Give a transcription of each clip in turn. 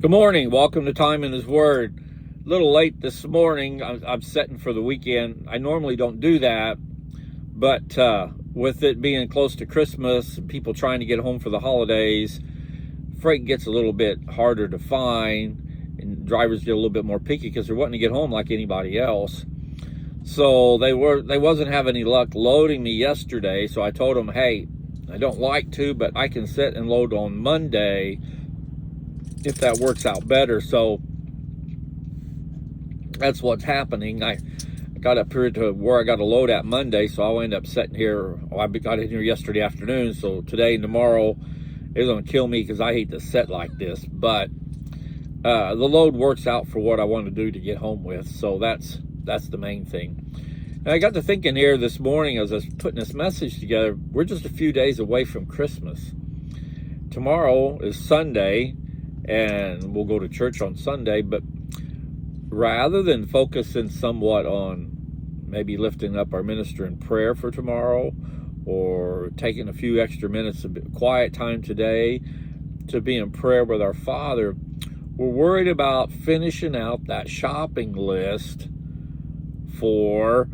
Good morning. Welcome to Time in His Word. A little late this morning. I'm setting for the weekend. I normally don't do that, but with it being close to Christmas and people trying to get home for the holidays, freight gets a little bit harder to find, and drivers get a little bit more picky because they're wanting to get home like anybody else. So they wasn't having any luck loading me yesterday. So I told them, hey, I don't like to, but I can sit and load on Monday if that works out better. So that's what's happening. I got up here to where I got to load at Monday, so I'll end up sitting here. I got in here yesterday afternoon, so today and tomorrow is going to kill me because I hate to sit like this. But the load works out for what I want to do to get home with, so that's the main thing. And I got to thinking here this morning as I was putting this message together, we're just a few days away from Christmas. Tomorrow is Sunday, and we'll go to church on Sunday, but rather than focusing somewhat on maybe lifting up our minister in prayer for tomorrow or taking a few extra minutes of quiet time today to be in prayer with our Father, we're worried about finishing out that shopping list for,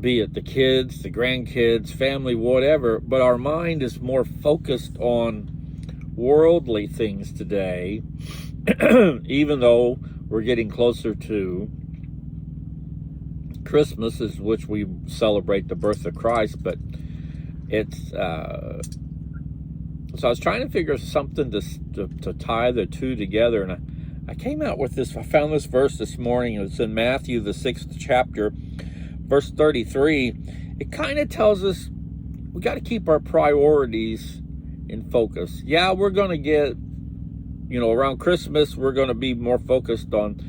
be it the kids, the grandkids, family, whatever, but our mind is more focused on worldly things today, even though we're getting closer to Christmas, which we celebrate the birth of Christ. But it's so I was trying to figure something to tie the two together, and I came out with this. I found this verse this morning. It's in Matthew the 6th chapter, verse 33. It kind of tells us we got to keep our priorities in focus. Yeah, we're going to get, around Christmas, we're going to be more focused on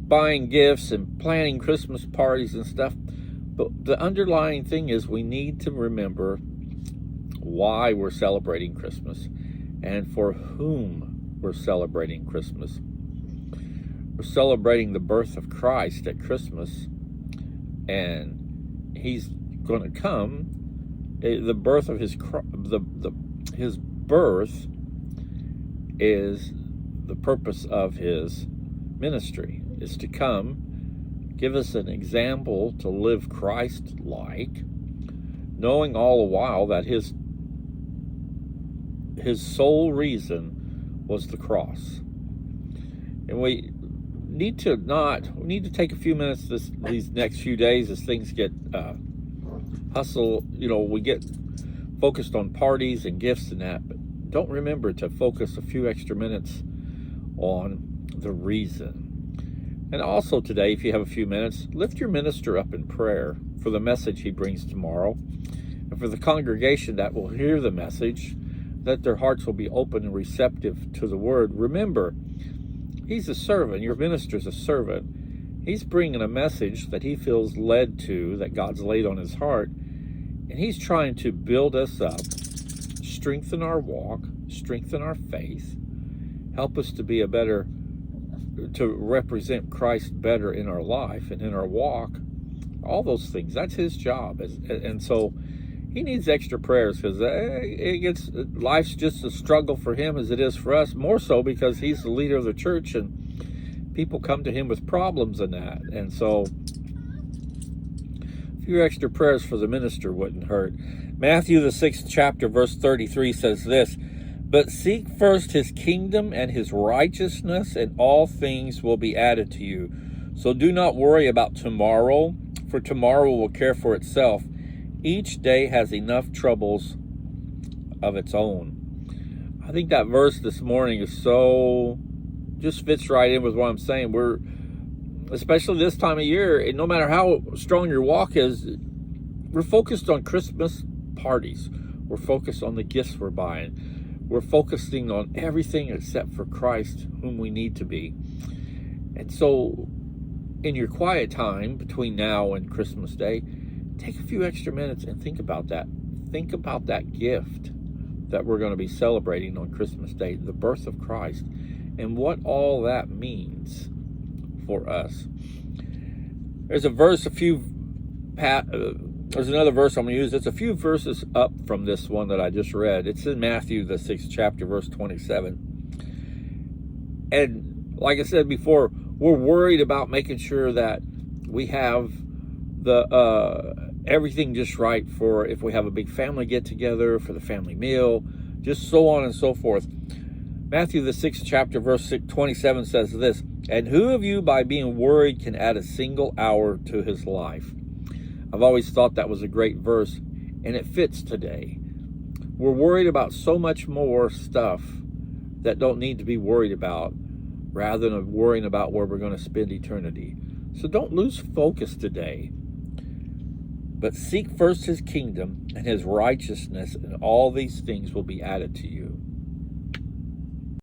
buying gifts and planning Christmas parties and stuff. But the underlying thing is we need to remember why we're celebrating Christmas and for whom we're celebrating Christmas. We're celebrating the birth of Christ at Christmas, and he's going to come. The birth of his birth is the purpose of his ministry, is to come, give us an example to live Christ-like, knowing all the while that his sole reason was the cross. And we need to take a few minutes these next few days as things get hustle, we get focused on parties and gifts and that, but don't remember to focus a few extra minutes on the reason. And also today, if you have a few minutes, lift your minister up in prayer for the message he brings tomorrow, and for the congregation that will hear the message, that their hearts will be open and receptive to the word. Remember, he's a servant. Your minister's a servant. He's bringing a message that he feels led to, that God's laid on his heart, and he's trying to build us up, strengthen our walk, strengthen our faith, help us to be to represent Christ better in our life and in our walk, all those things. That's his job. And so he needs extra prayers because life's just a struggle for him as it is for us, more so because he's the leader of the church and people come to him with problems in that. And so a few extra prayers for the minister wouldn't hurt. Matthew the 6th chapter, verse 33 says this: "But seek first his kingdom and his righteousness, and all things will be added to you. So do not worry about tomorrow, for tomorrow will care for itself. Each day has enough troubles of its own." I think that verse this morning is just fits right in with what I'm saying. We're, especially this time of year, and no matter how strong your walk is, we're focused on Christmas parties. We're focused on the gifts we're buying. We're focusing on everything except for Christ, whom we need to be. And so in your quiet time between now and Christmas Day, take a few extra minutes and think about that. Think about that gift that we're going to be celebrating on Christmas Day, the birth of Christ, and what all that means for us. There's a verse, there's another verse I'm going to use. It's a few verses up from this one that I just read. It's in Matthew, the 6th chapter, verse 27. And like I said before, we're worried about making sure that we have the everything just right for if we have a big family get together, for the family meal, just so on and so forth. Matthew the 6th chapter verse 27 says this, "And who of you by being worried can add a single hour to his life?" I've always thought that was a great verse, and it fits today. We're worried about so much more stuff that don't need to be worried about, rather than worrying about where we're going to spend eternity. So don't lose focus today, but seek first his kingdom and his righteousness, and all these things will be added to you.